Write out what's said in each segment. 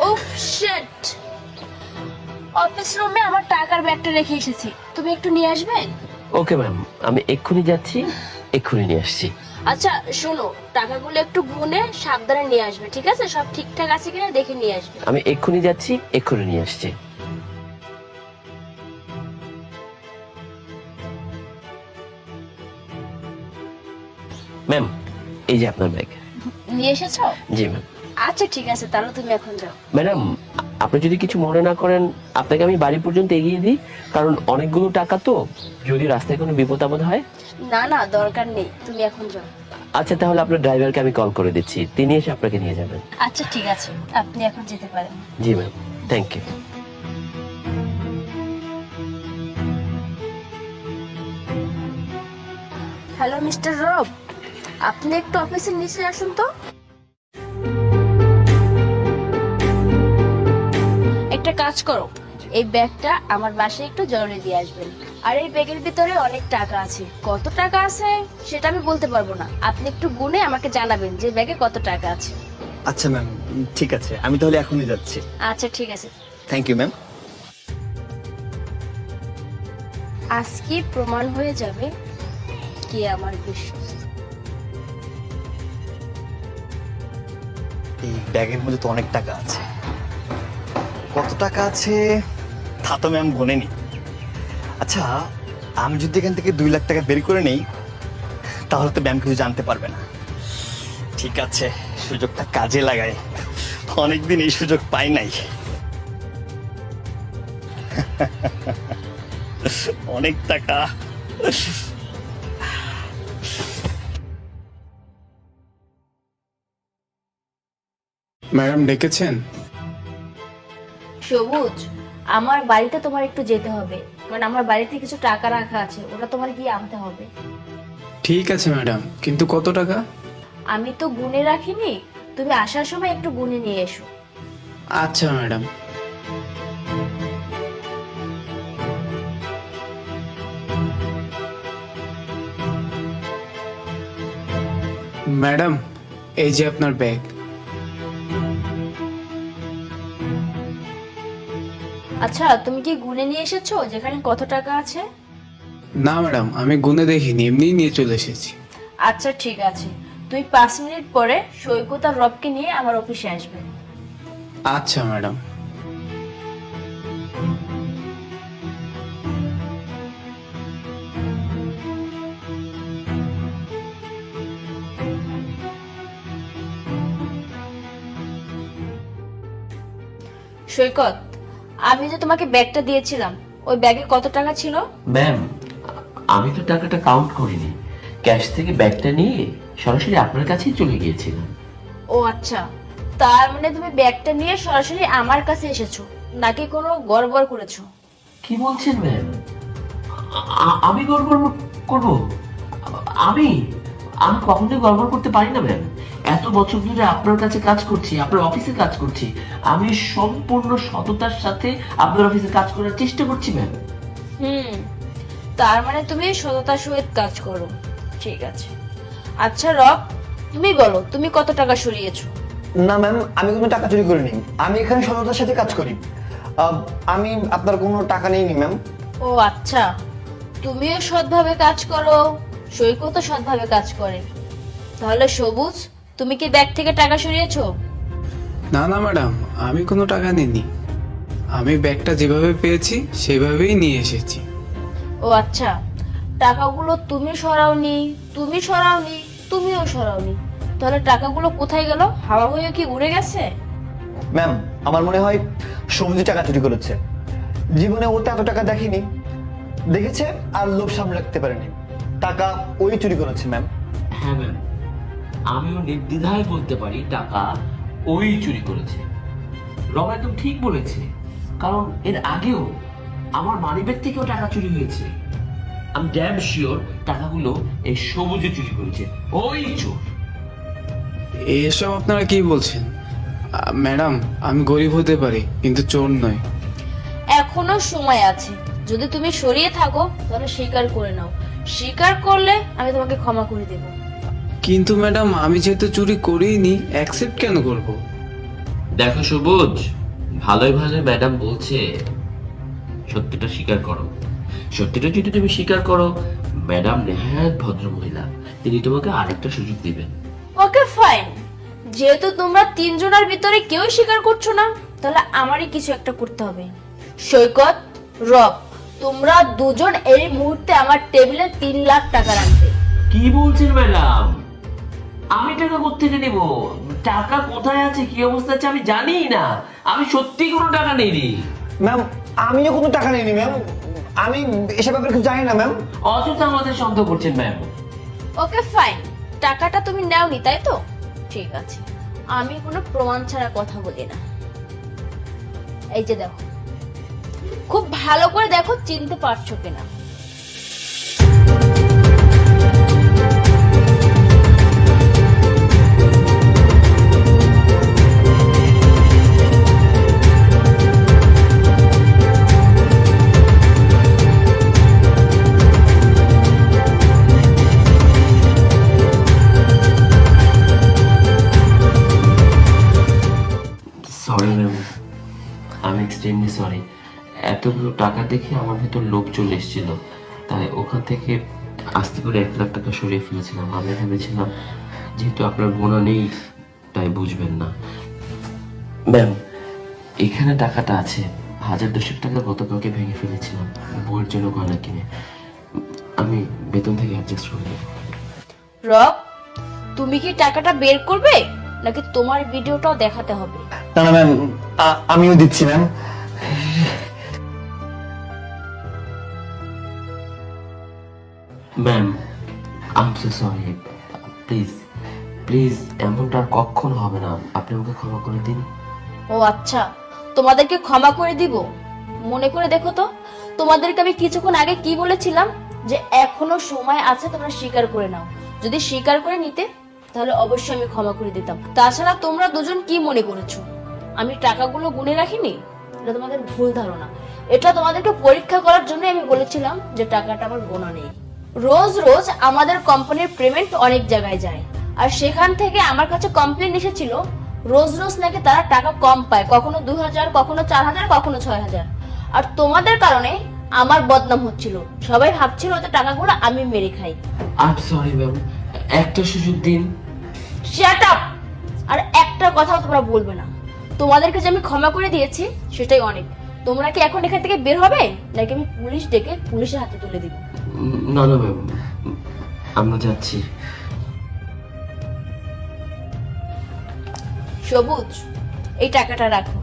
Oh shit, office রুমে আমার টাকার ব্যাগটা রেখে এসেছি, তুমি একটু নিয়ে আসবে? ওকে ম্যাম, আমি এক্ষুনি যাচ্ছি, এক্ষুনি নিয়ে আসছি। আচ্ছা শোনো, টাকাগুলো একটু গুনে সাবধানে নিয়ে আসবে, ঠিক আছে? সব ঠিকঠাক আছে কিনা দেখে নিয়ে আসবে। আমি এক্ষুনি যাচ্ছি, এক্ষুনি নিয়ে আসছি। ম্যাম, এই যে আপনার ব্যাগ। নিয়ে এসেছো? জি ম্যাম। আচ্ছা ঠিক আছে, তাহলে তুমি এখন যাও। ম্যাডাম, আপনি যদি কিছু মনে না করেন, আপনাকে আমি বাড়ি পর্যন্ত এগিয়ে দিই, কারণ অনেকগুলো টাকা তো, যদি রাস্তায় কোনো বিপদ আপদ হয়। না না, দরকার নেই, তুমি এখন যাও। আচ্ছা, তাহলে আপনার ড্রাইভারকে আমি কল করে দিচ্ছি, তিনি এসে আপনাকে নিয়ে যাবেন। আচ্ছা ঠিক আছে, আপনি এখন যেতে পারেন। জি ma'am, thank you. Hello mister Rob, আপনি একটু অফিসের নিচে আসুন তো। একটা কাজ করো, এই ব্যাগটা আমার বাসায় একটু জরুরি দিয়ে আসবেন। আর এই ব্যাগের ভিতরে অনেক টাকা আছে, কত টাকা আছে সেটা আমি বলতে পারবো না, আপনি একটু গুনে আমাকে জানাবেন যে ব্যাগে কত টাকা আছে। আচ্ছা ম্যাম, ঠিক আছে, আমি তাহলে এখনই যাচ্ছি। আচ্ছা ঠিক আছে। Thank you ma'am. আজকে প্রমাণ হয়ে যাবে কে আমার বিশ্বস্ত। এই ব্যাগের মধ্যে তো অনেক টাকা আছে। কত টাকা আছে তা তো ম্যাম গোনেনি। আচ্ছা, আমি যদি এখান থেকে 2 লাখ টাকা বের করে নেই, তাহলে তো ম্যাম কিছু জানতে পারবে না। ঠিক আছে, সুযোগটা কাজে লাগাই, অনেকদিন এই সুযোগ পাই নাই। অনেক টাকা। ম্যাডাম ডেকেছেন? সবুজ, আমার বাড়িতে তোমার একটু যেতে হবে, কারণ আমার বাড়িতে কিছু টাকা রাখা আছে, ওটা তোমার গিয়ে আনতে হবে। ঠিক আছে ম্যাডাম, কিন্তু কত টাকা? আমি তো গুনে রাখিনি, তুমি আসার সময় একটু গুনে নিয়ে এসো। আচ্ছা ম্যাডাম। ম্যাডাম, এই যে আপনার ব্যাগ। আচ্ছা, তুমি কি গুনে নিয়ে এসেছো যেখানে কত টাকা আছে? না ম্যাডাম, আমি গুনে দেখিনি, এমনিই নিয়ে চলে এসেছি। আচ্ছা ঠিক আছে, তুই 5 মিনিট পরে সৈকত আর রবকে নিয়ে আমার অফিসে আসবে। আচ্ছা ম্যাডাম। সৈকত, আমি যে তোমাকে ব্যাগটা দিয়েছিলাম, ওই ব্যাগে কত টাকা ছিল? ম্যাম, আমি তো টাকাটা কাউন্ট করিনি, ক্যাশ থেকে ব্যাগটা নিয়ে সরাসরি আপনার কাছেই চলে গিয়েছিলাম। ও আচ্ছা, তার মানে তুমি ব্যাগটা নিয়ে সরাসরি আমার কাছে এসেছো, নাকি কোনো গড়বড় করেছো? কি বলছেন ম্যাম? আমি গড়বড় করবো? আমি আমি কখনোই গড়বড় করতে পারি না ম্যাম। এত বছর ধরে আপনার কাছে কাজ করছি, আপনার অফিসে কাজ করছি, আমি সম্পূর্ণ সততার সাথে আপনার অফিসে কাজ করার চেষ্টা করছি ম্যাম। হুম, তার মানে তুমি সততার সহিত কাজ করো, ঠিক আছে। আচ্ছা রব, তুমি বলো তুমি কত টাকা সরিয়েছো? না ম্যাম, আমি কোনো টাকা চুরি করিনি, আমি এখানে সততার সাথে কাজ করি। আমি আপনার কোনো টাকা নেইনি ম্যাম। ও আচ্ছা, তুমিও সৎভাবে কাজ করো, সৈকতও সৎভাবে কাজ করে, তাহলে সবুজ তুমি কি ব্যাগ থেকে টাকা সরিয়েছো? না না ম্যাডাম, আমি কোনো টাকা নিইনি, আমি ব্যাগটা যেভাবে পেয়েছি সেভাবেই নিয়ে এসেছি। ও আচ্ছা, টাকাগুলো তুমি সরাওনি, তুমি সরাওনি, তুমিও সরাওনি, তাহলে টাকাগুলো কোথায় গেল? হাওয়া হয়ে কি উড়ে গেছে? ম্যাম, আমার মনে হয় সবুজ টাকা চুরি করেছে। জীবনে ও তো এত টাকা দেখেনি, দেখেছে আর লোভ সামনে রাখতে পারেনি, টাকা ওই চুরি করেছে ম্যাম। হ্যাঁ ম্যাম, আমিও নির্দ্বিধায় বলতে পারি টাকা ওই চুরি করেছে। রব একদম ঠিক বলেছে, কারণ এর আগেও আমার মানিব্যাগ থেকেও টাকা চুরি হয়েছে। আমি ড্যাম শিওর টাকাগুলো এই সবুজে চুরি করেছে, ওই চোর। এসব আপনারা কি বলছেন? ম্যাডাম, আমি গরিব হতে পারি কিন্তু চোর নয়। এখনো সময় আছে, যদি তুমি সরিয়ে থাকো তাহলে স্বীকার করে নাও, স্বীকার করলে আমি তোমাকে ক্ষমা করে দেব। কিন্তু ম্যাডাম, আমি যেহেতু চুরি করিনি, অ্যাকসেপ্ট কেন করব? দেখো সবুজ, ভালোই ভালো ম্যাডাম বলছে সত্যিটা স্বীকার করো। সত্যিটা যদি তুমি স্বীকার করো, ম্যাডাম নেহাত ভদ্র মহিলা, তিনি তোমাকে আরেকটা সুযোগ দিবেন। ওকে ফাইন, যেহেতু তোমরা তিনজনের ভিতরে কেউই স্বীকার করছো না, তাহলে আমারই কিছু একটা করতে হবে। সৈকত, রব, তোমরা দুজন এই মুহূর্তে আমার টেবিলে 3 লাখ টাকা রাখবে। কি বলছেন ম্যাডাম? আমি টাকা কোত্থেকে নেব? টাকা কোথায় আছে, কি অবস্থা আছে আমি জানি না। আমি সত্যি কোনো টাকা নেইনি। ম্যাম, আমিও কোনো টাকা নিইনি ম্যাম। আমি এসব ব্যাপারে কিছু জানি না ম্যাম। অযথা আমাদের সন্দেহ করছেন ম্যাম। ওকে ফাইন, টাকাটা তুমি নাওনি তাই তো? ঠিক আছে, আমি কোনো প্রমাণ ছাড়া কথা বলি না। এই যে দেখো, খুব ভালো করে দেখো চিনতে পারছো কিনা। সরি ম্যাম, আমি এক্সট্রিমলি সরি। এতগুলো টাকা দেখে আমার ভেতর লোভ চলে এসেছিল, তাই ওখান থেকে আস্তে করে 1 লাখ টাকা সরিয়ে ফেলেছিলাম। আমি ভেবেছিলাম যেহেতু আপনার গোনা নেই তাই বুঝবেন না। ম্যাম, এখানে টাকাটা আছে। 1000-200 টাকা গতকালকে ভেঙে ফেলেছিলাম বউয়ের জন্য গয়না কিনে। আমি বেতন থেকে অ্যাডজাস্ট করে নেব। রব, তুমি কি টাকাটা বের করবে নাকি তোমার ভিডিওটাও দেখাতে হবে? না না ম্যাম, আমিও দিচ্ছি ma'am. Ma'am, I am so sorry. Please please, এমনটা আর কখনো হবে না। আপনি আমাকে ক্ষমা করে দিন। ও আচ্ছা, তোমাদেরকে ক্ষমা করে দিব? মনে করে দেখো তো, তোমাদেরকে আমি কিছুক্ষণ আগে কি বলেছিলাম, যে এখনো সময় আছে, তোমরা স্বীকার করে নাও। যদি স্বীকার করে নিতে তাহলে অবশ্যই আমি ক্ষমা করে দিতাম। তাছাড়া তোমরা দুজন কি মনে করেছো আমি টাকাগুলো গুনে রাখিনি? এটা তোমাদের ভুল ধারণা। এটা তোমাদেরকে পরীক্ষা করার জন্য আমি বলেছিলাম যে টাকাটা আমার গোনা নেই। রোজ রোজ আমাদের কোম্পানির পেমেন্ট অনেক জায়গায় যায়, আর সেখান থেকে আমার কাছে কমপ্লেন এসেছিল রোজ রোজ নাকি তারা টাকা কম পায়, কখনো 2000, কখনো 4000, কখনো 6000। আর তোমাদের কারণে আমার বদনাম হচ্ছিল, সবাই ভাবছিল যে টাকাগুলো আমি মেরে খাই। আই এম সরি ম্যাম, একটা সুযোগ দিন। Shut up! আর একটা কথাও তোমরা বলবে না। তোমাদেরকে যে আমি ক্ষমা করে দিয়েছি সেটাই অনেক। তোমরা কি এখন এখান থেকে বের হবে নাকি আমি পুলিশ ডেকে পুলিশের হাতে তুলে দিব? না না ম্যাম, আমরা যাচ্ছি। সবুজ, এই টাকাটা রাখো।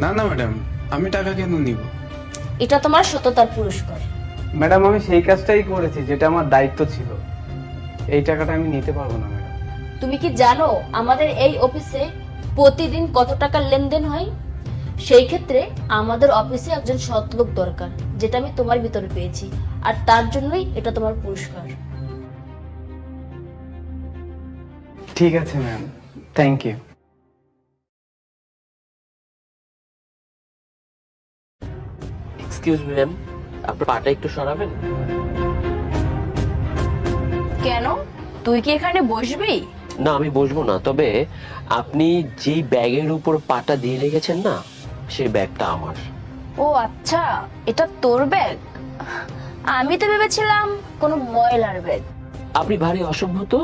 না না ম্যাডাম, আমি টাকা কেন নিব? এটা তোমার সততার পুরস্কার। ম্যাডাম, আমি সেই কাজটাই করেছি যেটা আমার দায়িত্ব ছিল। এই টাকাটা আমি নিতে পারবো না ম্যাডাম। তুমি কি জানো আমাদের এই অফিসে প্রতিদিন কত টাকা লেনদেন হয়? সেই ক্ষেত্রে আমাদের অফিসে একজন সৎ লোক দরকার, যেটা আমি তোমার ভিতরে পেয়েছি, আর তার জন্যই এটা তোমার পুরস্কার। ঠিক আছে ma'am, thank you. Excuse me ma'am, আপনার পাটা একটু সরাবেন? কেন, তুই কি এখানে বসবি? না, আমি বসবো না, তবে আপনি যেই ব্যাগের উপর পাটা দিয়ে রেখেছেন না, সেই ব্যাগটা আমার। ও আচ্ছা, এটা তোর ব্যাগ? আমি তো ভেবেছিলাম কোনো ময়লার ব্যাগ। আপনি ভারী অসভ্য তো।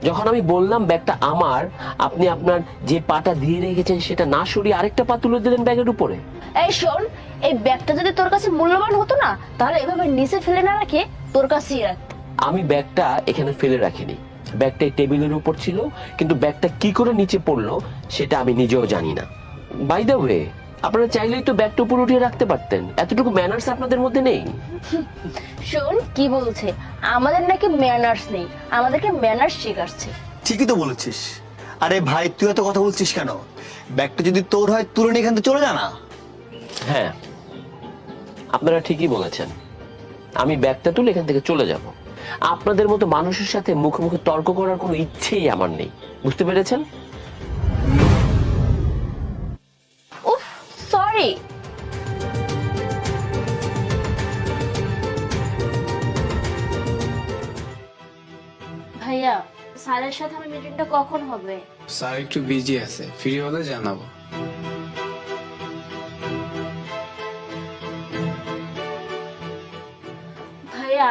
যখন আমি বললাম ব্যাগটা আমার, আপনি আপনার যে পাটা দিয়ে রেখেছেন সেটা না সরিয়ে আরেকটা পা তুলে দিলেন ব্যাগের উপরে। এই শোন, এই ব্যাগটা যদি তোর কাছে মূল্যবান হতো না, তাহলে এভাবে নিচে ফেলে না রেখে তোর কাছেই রাখত। আমি ব্যাগটা এখানে ফেলে রাখিনি, ব্যাগটা এই টেবিলের উপর ছিল, কিন্তু ব্যাগটা কি করে নিচে পড়লো সেটা আমি নিজেও জানি না। বাই দ্য ওয়ে, আপনারা চাইলেই তো ব্যাগটা উপর উঠিয়ে রাখতে পারতেন। এতটুকু ম্যানার্স আপনাদের মধ্যে নেই? শোন কি বলছে, আমাদের নাকি ম্যানার্স নেই, আমাদেরকে ম্যানার্স শেখাচ্ছে। ঠিকই তো বলেছিস। আরে ভাই, তুই এত কথা বলছিস কেন? ব্যাগটা যদি তোর হয় তুলে নিয়ে এখান থেকে চলে যা না। হ্যাঁ, আপনারা ঠিকই বলেছেন। আমি ব্যাগটা তুলে এখান থেকে চলে যাব। আপনাদের মতো মানুষের সাথে মুখে মুখে তর্ক করার কোনো ইচ্ছেই আমার নেই, বুঝতে পেরেছেন? উফ, সরি। ভাইয়া, স্যারের সাথে আমার মিটিংটা কখন হবে? স্যার একটু বিজি আছে, ফ্রি হলে জানাবো।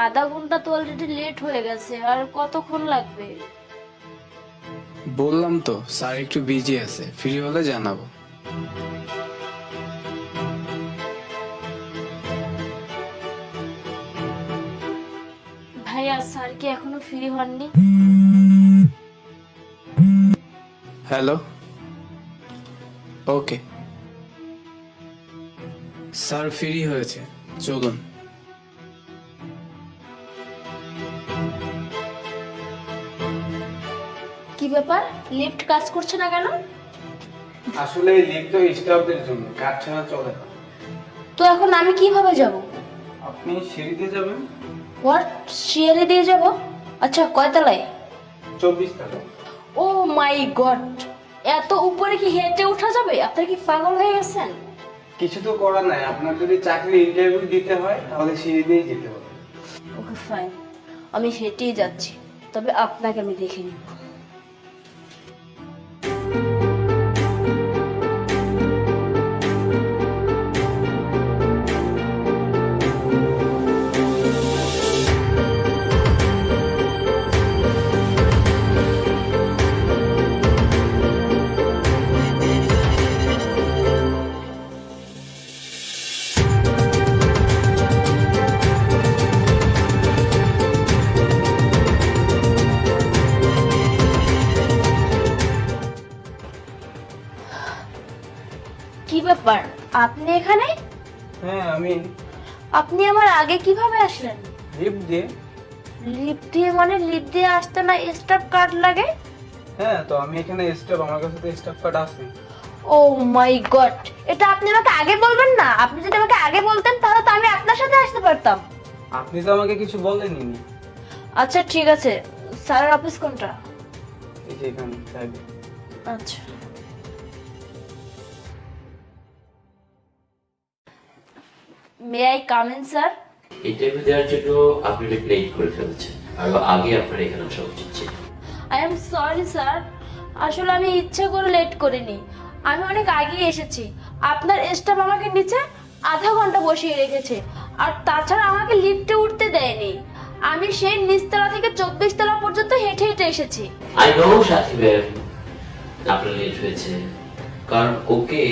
আধা ঘন্টা তো অলরেডি লেট হয়ে গেছে, আর কতক্ষণ লাগবে? বললাম তো স্যার একটু বিজি আছে, ফ্রি হলে জানাবো। ভাইয়া, স্যার কি এখনো ফ্রি হননি? হ্যালো, ওকে স্যার ফ্রি হয়েছে, চলুন। কি ব্যাপার, লিফট কাজ করছে না কেন? আসলে লিফট তো স্টাফদের জন্য, কাজ ছাড়া চলে না। তো এখন আমি কিভাবে যাব? আপনি সিঁড়ি দিয়ে যাবেন। হোয়াট, সিঁড়ি দিয়ে যাব? আচ্ছা, কয়তলায়? 24 টাকা। ও মাই গড, এত উপরে কি হেঁটে ওঠা যাবে? আপনারা কি পাগল হয়ে গেছেন? কিছু তো করার নাই, আপনার যদি চাকরি ইন্টারভিউ দিতে হয় তাহলে সিঁড়ি দিয়েই যেতে হবে। ওকে ফাইন, আমি হেঁটেই যাচ্ছি, তবে আপনাকে আমি দেখে নিব। কি ব্যাপার, আপনি এখানে? হ্যাঁ আমি আপনি আমার আগে কিভাবে আসলেন? লিফট দিয়ে। লিফট দিয়ে মানে লিফট দিয়ে আসতে না স্টাফ কার্ড লাগে? হ্যাঁ তো আমি এখানে স্টাফ, আমার কাছে তো স্টাফ কার্ড আছে। ও মাই গড, এটা আপনি আমাকে আগে বলবেন না? আপনি যদি আমাকে আগে বলতেন তাহলে তো আমি আপনার সাথে আসতে পারতাম। আপনি তো আমাকে কিছু বলেননি। আচ্ছা ঠিক আছে, স্যারের অফিস কোনটা? এই যে এখানে সাইডে। আচ্ছা, may I come in sir? Interview দেওয়ার জন্য আপনি লেট করে ফেলেছেন, আরো আগে আপনার এখানে আসা উচিত ছিল। আই এম সরি স্যার, আসলে আমি ইচ্ছে করে লেট করিনি, আমি অনেক আগেই এসেছি। আপনার স্টাফ আমাকে নিচে আধা ঘন্টা বসিয়ে রেখেছে, আর তাছাড়া আমাকে লিফটে উঠতে দেয়নি। আমি সেই নিচতলা থেকে 24 তলা পর্যন্ত হেঁটে হেঁটে এসেছি। আই নো সাথী ম্যাম, আপনার লেট হয়েছে কারণ ওকে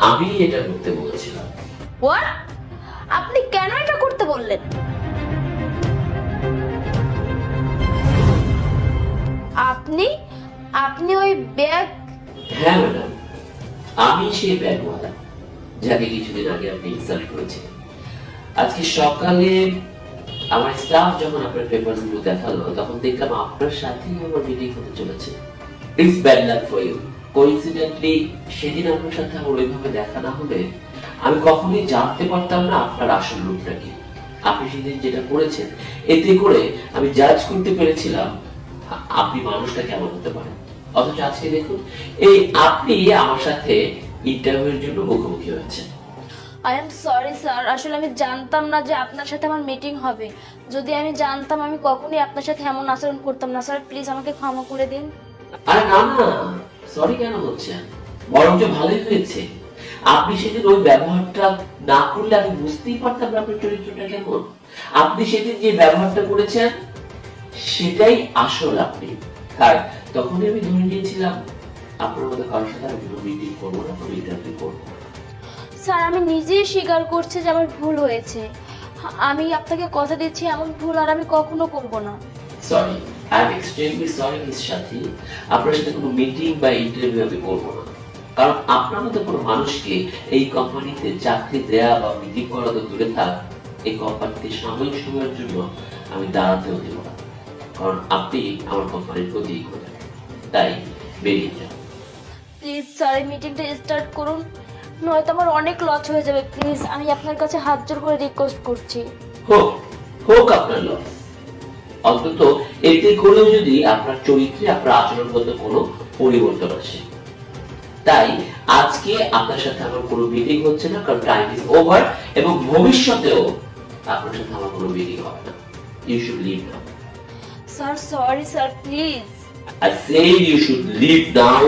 আমি এটা করতে বলেছিলাম। হোয়াট? আপনি কেন এটা করতে বললেন? আপনি আপনি ওই ব্যাগ? হ্যাঁ ম্যাডাম, আমি সেই ব্যাগওয়ালা যাকে কিছুদিন আগে আপনি ইনসাল্ট করেছিলেন। আজকে সকালে আমার স্টাফ যখন আপনার পেপারগুলো দেখালো তখন দেখলাম আপনার সাথেই আমার মিটিং হতে চলেছে। It's bad luck for you. Coincidentally সেদিন আপনার সাথে আমার ওইভাবে দেখা না হলে আমি কখনোই জানতে পারতাম না আপনার আসল রূপটা কি। আপনি সেদিন যেটা করেছেন এতে করে আমি জাজ করতে পেরেছিলাম আপনি মানুষটা কেমন হতে পারেন। অথচ আজকে দেখুন এই আপনি আমার সাথে ইন্টারভিউর জন্য মুখোমুখি হয়েছেন। আই এম সরি স্যার, আসলে আমি জানতাম না যে আপনার সাথে আমার মিটিং হবে। যদি আমি জানতাম আমি কখনোই আপনার সাথে এমন আচরণ করতাম না। স্যার প্লিজ আমাকে ক্ষমা করে দিন। আরে না না, সরি কেন হচ্ছেন, বরঞ্চ ভালোই হয়েছে। আপনি সেদিন ওই ব্যবহারটা না করলে আমি বুঝতেই পারতাম না আপনার চরিত্রটা কেমন। আপনি সেদিন যে ব্যবহারটা করেছেন সেটাই আসল আপনি। আর তখনই আমি ধরে নিয়েছিলাম আপনার মধ্যে কারোর সাথে আমি কোনো মিটিং করবো না, কোনো ইন্টারভিউ করবো না। স্যার আমি নিজেই স্বীকার করছি যে আমার ভুল হয়েছে। আমি আপনাকে কথা দিচ্ছি এমন ভুল আর আমি কখনো করব না। Sorry, I am extremely sorry miss সাথী, আপনার সাথে কোনো মিটিং বা ইন্টারভিউ আমি করবো না। কারণ আপনার মতো কোনো মানুষকে এই কোম্পানিতে চাকরি দেয়া বা মিটিং করা তো দূরে থাক, এই কোম্পানিতে সাময়িক সময়ের জন্য আমি দাঁড়াতেও দেব না। কারণ আপনি আমার কোম্পানির ক্ষতি করেন, তাই বেরিয়ে যান। প্লিজ স্যার এই মিটিংটা স্টার্ট করুন, নয়তো আমার অনেক লস হয়ে যাবে। প্লিজ আমি আপনার কাছে হাত জোর করে রিকোয়েস্ট করছি। হোক হোক আপনার লস, অন্তত এতে করেও যদি আপনার চরিত্রে আপনার আচরণগত কোনো পরিবর্তন আসে। তাই আজকে আপনার সাথে আমার কোনো মিটিং হচ্ছে না, কারণ টাইম ইজ ওভার, এবং ভবিষ্যতেও আপনার সাথে আমার কোনো মিটিং হবে না। You should leave now. Sir sorry sir, please. I say you should leave now.